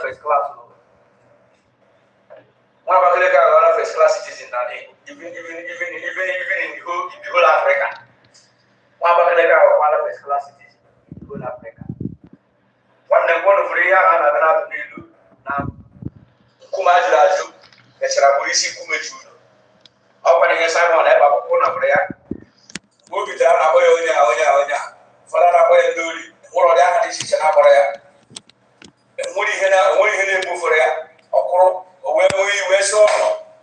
first class. First class citizen even in the whole Africa. First class citizen in the whole Africa. One of Ria and another Nilu now Kumaju, Esrabuisi Kumeju. Opening a Simon Eba Puna Brea. Move it down Oya. Father Aboya Duri, more of that is an Aboya. And Woody Henna Buforia, or when we were so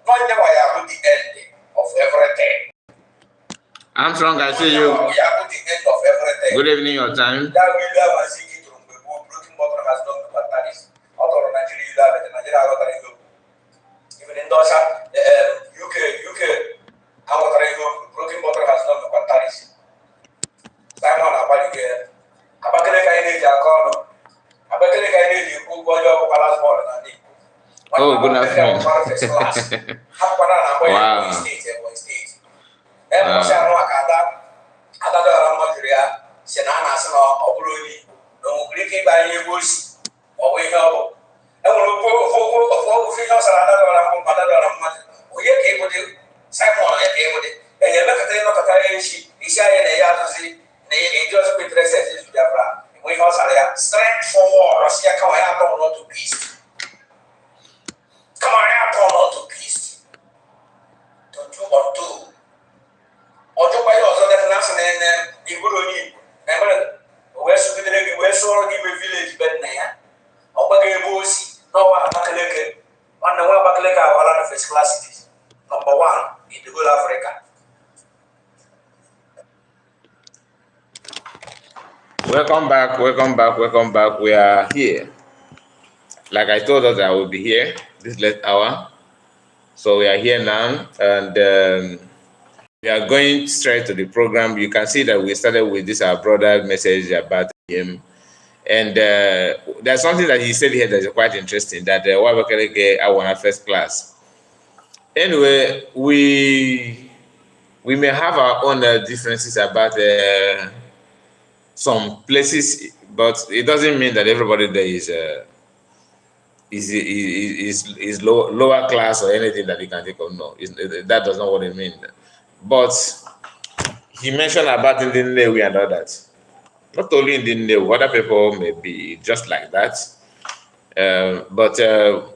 not the way I put the end of everything. Armstrong, I see you. We are put the end of everything. Good evening, your time. That we love and seek it from the broken bottom has done the Patanis. Out of Nigeria, you love it, and Nigeria, even in Dosa, UK, our broken bottom has done the Patanis. Simon Abalige, Abakaleka in the Akono, Abakaleka in the Kuboyo Palace Ball and oh, good afternoon. Wow. Strength for war, Russia come out not to peace. Come on, not to peace. Don't do or do. Or to buy also that national and the Buruni. Remember, where's the village bed now? Or what a bush, no one Bakaleke. One the one Bakaleka or other first class cities. Number one in the whole Africa. Welcome back. We are here. Like I told us, I will be here this late hour. So we are here now, and we are going straight to the program. You can see that we started with this our brother message about him. And there's something that he said here that is quite interesting, that I want first class. Anyway, we may have our own differences about some places, but it doesn't mean that everybody there is lower class or anything that you can think of. No, that does not what it means. But he mentioned about Ndi Igbo and all that. Not only Ndi Igbo, other people may be just like that. But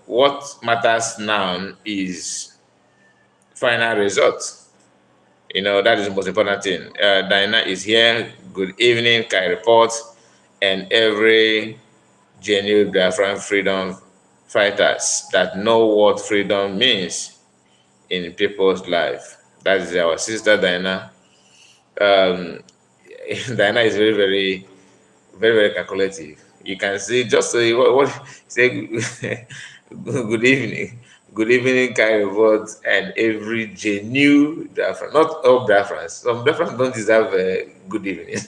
what matters now is final result. You know, that is the most important thing. Diana is here. Good evening, Kai Report, and every genuine Biafran freedom fighters that know what freedom means in people's life. That is our sister Diana. Diana is very calculative. You can see just what say. Good evening, Kai Report, and every genuine Biafran. Not all Biafrans. Some Biafrans don't deserve a good evening.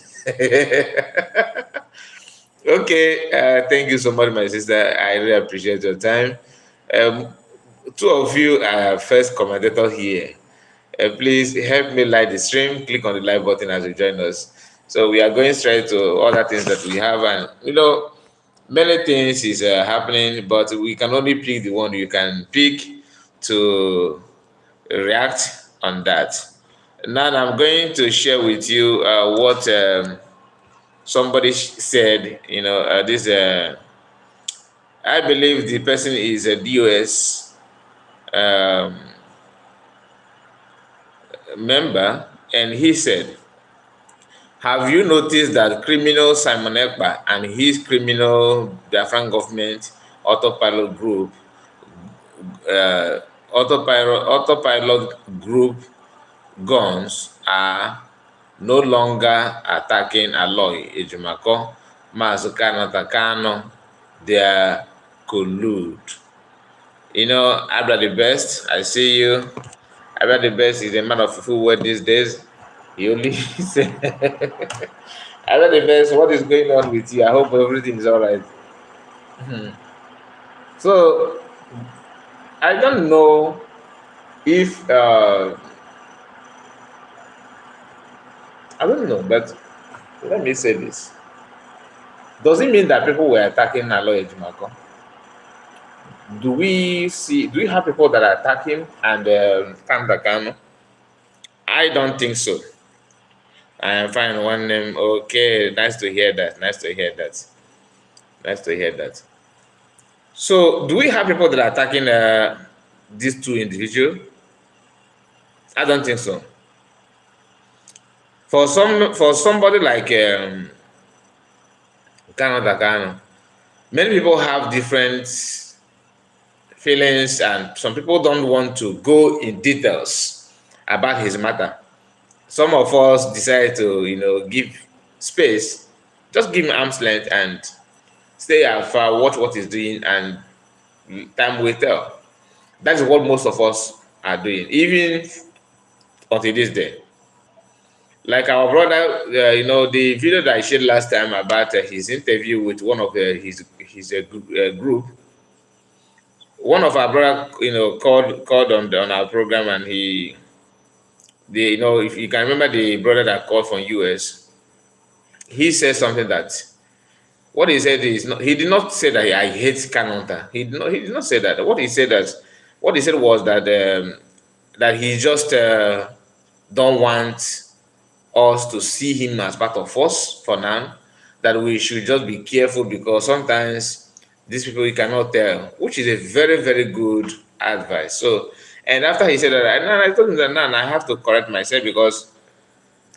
Okay, thank you so much, my sister. I really appreciate your time. Two of you are first commentator here. Please help me like the stream. Click on the like button as you join us. So we are going straight to other things that we have, and you know, many things is happening, but we can only pick the one you can pick to react on that. Now I'm going to share with you what somebody said. You know, I believe the person is a DOS member, and he said, have you noticed that criminal Simon Ekpa and his criminal Biafran government autopilot group guns are no longer attacking Aloy Ejimako, Mazukano Takano? They are collude. You know, Abra the Best, I see you. Abra the Best is a man of full word these days. He only said, Abra the Best, what is going on with you? I hope everything is all right. So, I don't know if, I don't know, but Let me say this. Does it mean that people were attacking Aloy Ejimako? Do we have people that are attacking and Kanda Kanu? I don't think so. I am fine. One name. Okay, nice to hear that. Nice to hear that. Nice to hear that. So, do we have people that are attacking these two individuals? I don't think so. For somebody like Kano Dakano, many people have different feelings, and some people don't want to go in details about his matter. Some of us decide to, give space, just give him arm's length and stay afar, watch what he's doing, and time will tell. That's what most of us are doing, even until this day. Like our brother, the video that I shared last time about his interview with one of his group. One of our brother, called on our program, and if you can remember the brother that called from US, he said something that what he said is not. He did not say that I hate Kanonta. He did not say that. What he said was that that he just don't want us to see him as part of us for now. That we should just be careful because sometimes these people you cannot tell, which is a very very good advice. So, and after he said that, I told him that now I have to correct myself because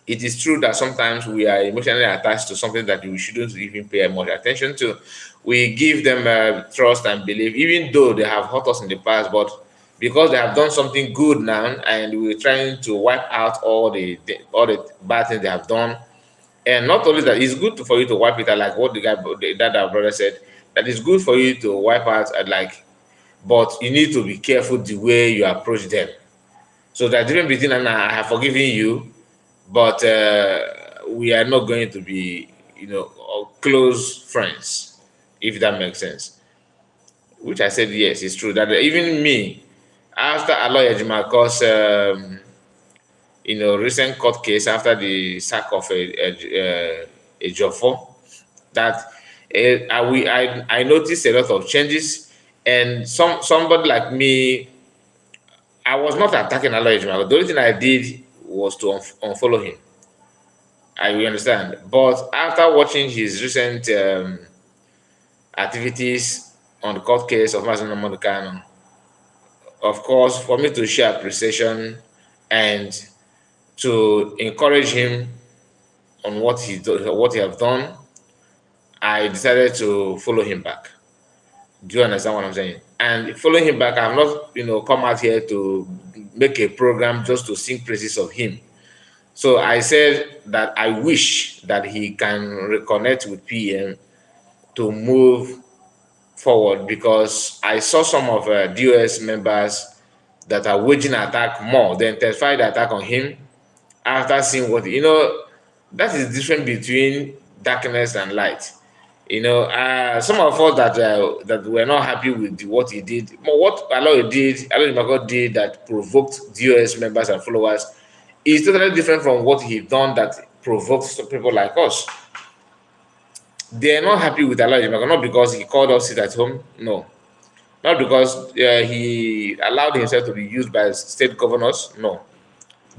it is true that sometimes we are emotionally attached to something that we shouldn't even pay much attention to. We give them trust and belief, even though they have hurt us in the past, but because they have done something good now, and we're trying to wipe out all the bad things they have done. And not only that, it's good for you to wipe it out, like what that our brother said. That it's good for you to wipe out, but you need to be careful the way you approach them. So that difference between and I have forgiven you, but we are not going to be, close friends, if that makes sense. Which I said yes, it's true that even me, after Aloy Ejimako's, recent court case after the sack of a Jofo, that I noticed a lot of changes, and somebody like me, I was not attacking Aloy Ejimako. The only thing I did was to unfollow him. I will understand. But after watching his recent activities on the court case of Mazino Monicano, of course, for me to show appreciation and to encourage him on what he have done, I decided to follow him back. Do you understand what I'm saying? And following him back, I've not, come out here to make a program just to sing praises of him. So I said that I wish that he can reconnect with PM to move forward, because I saw some of DOS members that are waging attack more than intensified attack on him after seeing what that is different between darkness and light. Some of us that were not happy with what he did, but what Aloy did that provoked DOS members and followers is totally different from what he done that provoked some people like us. They are not happy with Aloy Ejimako, not because he called us sit at home, no. Not because he allowed himself to be used by state governors, no.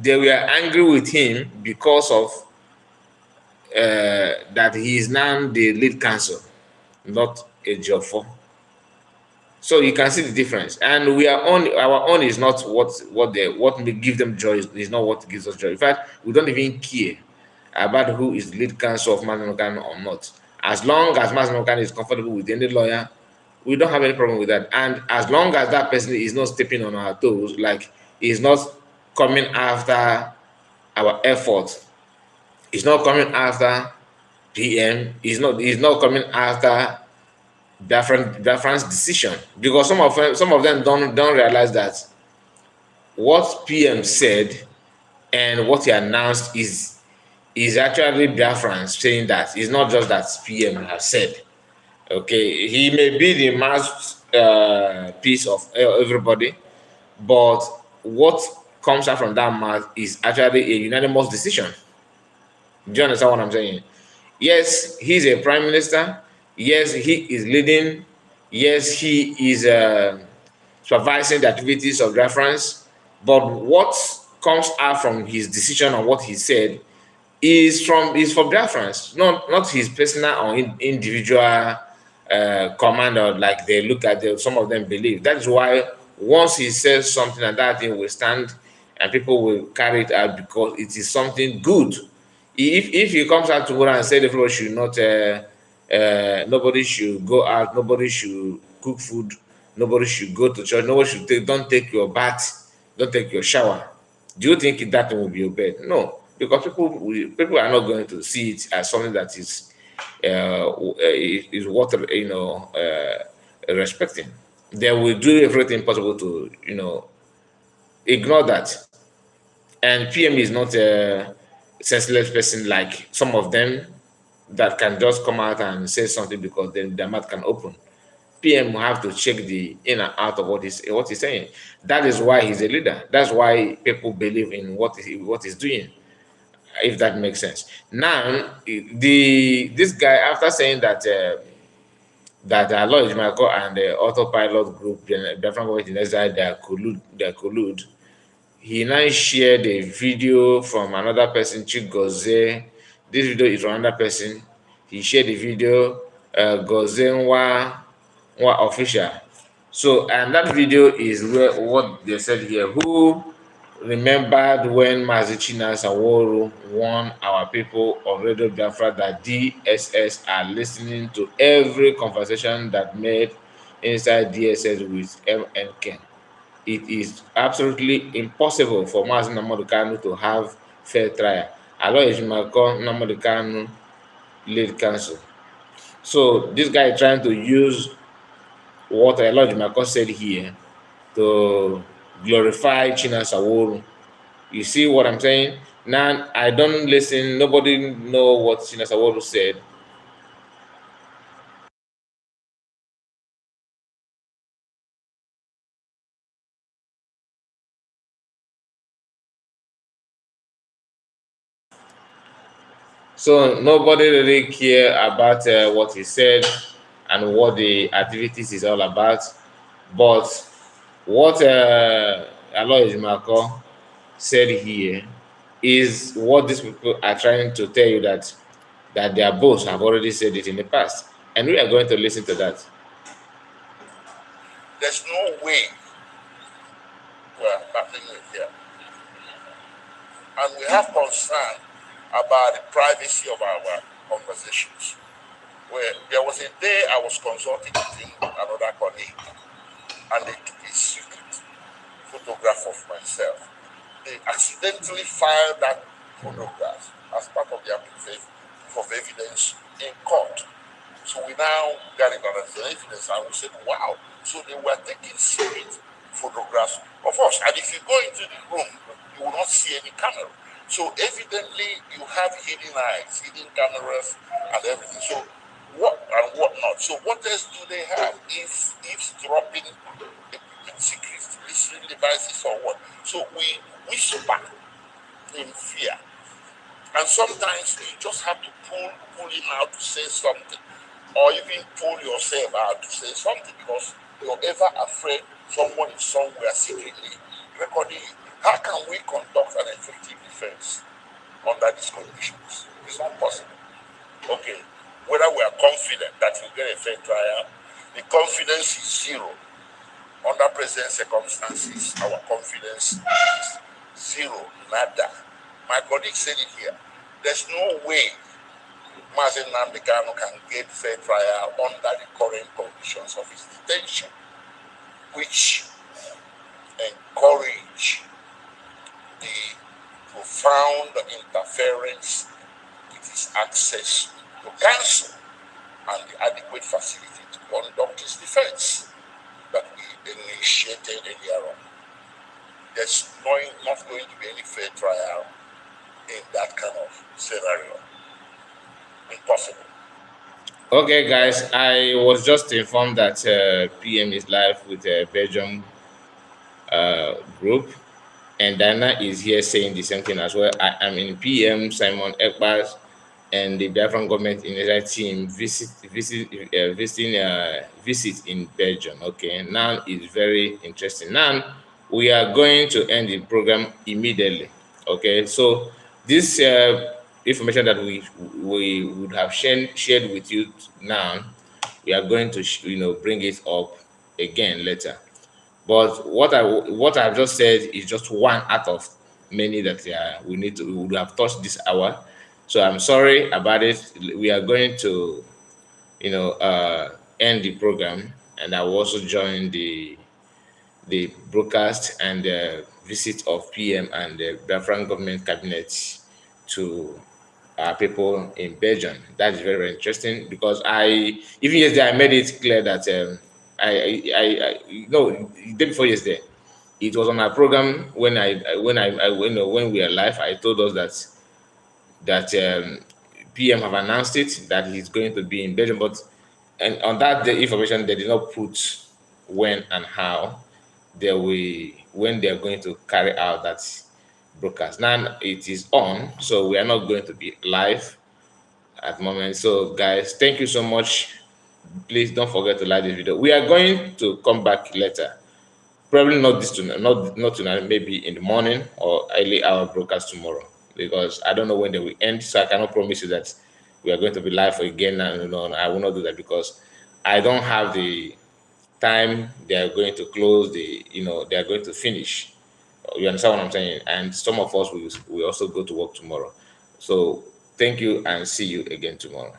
They were angry with him because of that he is now the lead counsel, not a job for. So you can see the difference, and our own is not what give them joy is not what gives us joy. In fact, we don't even care about who is the lead counsel of Mazinokan or not. As long as Mazinokan is comfortable with any lawyer, we don't have any problem with that. And as long as that person is not stepping on our toes, like is not coming after our effort, is not coming after PM, is not coming after Biafran's decision, because some of them don't realize that what PM said and what he announced is actually Biafran saying that. It's not just that PM has said. Okay, he may be the mouthpiece of everybody, but what comes out from that mouth is actually a unanimous decision. Do you understand what I'm saying? Yes, he's a prime minister. Yes, he is leading. Yes, he is supervising the activities of Biafrans. But what comes out from his decision on what he said is for Biafrans, not his personal or individual commander. Like they look at some of them believe. That is why once he says something and that thing will stand, and people will carry it out because it is something good. If he comes out tomorrow and say the people should not, nobody should go out, nobody should cook food, nobody should go to church, nobody should don't take your bath, don't take your shower. Do you think that will be obeyed? No, because people are not going to see it as something that is worth respecting. They will do everything possible to ignore that. And PM is not a senseless person like some of them that can just come out and say something because then their mouth can open. PM will have to check the in and out of what he's saying. That is why he's a leader. That's why people believe in what he's doing. If that makes sense. Now, this guy after saying that Lloyd Michael and the autopilot group, the Biafran Government in Exile, they collude. He now shared a video from another person, Chigoze. This video is from another person. He shared the video, Goze Nwa official. So, and that video is what they said here. Who remembered when Mazichina Saworo warned our people on Radio Biafra that DSS are listening to every conversation that made inside DSS with MNK? It is absolutely impossible for Mazi Nnamdi Kanu to have fair trial. Alo Ejimako Nnamdi Kanu lead counsel. So this guy is trying to use what Elo Ejimako said here to glorify China Saworo. You see what I'm saying? Now I don't listen. Nobody know what China Saworo said. So nobody really care about what he said and what the activities is all about. But what Aloy Mako said here is what these people are trying to tell you that their boss have already said it in the past. And we are going to listen to that. There's no way we're battling with here. And we have concern about the privacy of our conversations. Where there was a day I was consulting with another colleague, and they took a secret photograph of myself. They accidentally filed that photograph as part of their proof of evidence in court. So we now got it as evidence, and we said, wow. So they were taking secret photographs of us. And if you go into the room, you will not see any camera. So evidently you have hidden eyes, hidden cameras and everything. So what and what not? So what else do they have? Eavesdropping, secrets, listening devices or what? So we whisper in fear. And sometimes you just have to pull him out to say something, or even pull yourself out to say something, because you're ever afraid someone is somewhere secretly recording you. How can we conduct an effective defense under these conditions? It's not possible. Okay, whether we are confident that we'll get a fair trial, the confidence is zero. Under present circumstances, our confidence is zero, nada. My colleague said it here. There's no way Mazi Nnamdi Kanu can get fair trial under the current conditions of his detention, which encourage the profound interference with his access to counsel and the adequate facility to conduct his defense that we initiated earlier on. There's not going to be any fair trial in that kind of scenario. Impossible. Okay, guys, I was just informed that PM is live with a Belgium group, and Dana is here saying the same thing as well. I am in PM Simon Ekbas and the Biafran government initiative team visit in Belgium. Okay, now it's very interesting. Now we are going to end the program immediately. Okay, so this information that we would have shared with you now, we are going to bring it up again later. But what I've just said is just one out of many that we would have touched this hour. So I'm sorry about it. We are going to end the program, and I will also join the broadcast and the visit of PM and the Biafran government cabinet to our people in Belgium. That is very, very interesting because even yesterday I made it clear that no, the day before yesterday it was on our program when when we are live. I told us that PM have announced it that he's going to be in Belgium, but and on that day information they did not put when and how when they are going to carry out that broadcast. Now it is on, so we are not going to be live at the moment. So guys, thank you so much. Please don't forget to like this video. We are going to come back later. Probably not this tonight, not tonight, maybe in the morning or early hour broadcast tomorrow. Because I don't know when they will end, so I cannot promise you that we are going to be live again. No, I will not do that because I don't have the time they are going to close they are going to finish. You understand what I'm saying? And some of us will also go to work tomorrow. So thank you and see you again tomorrow.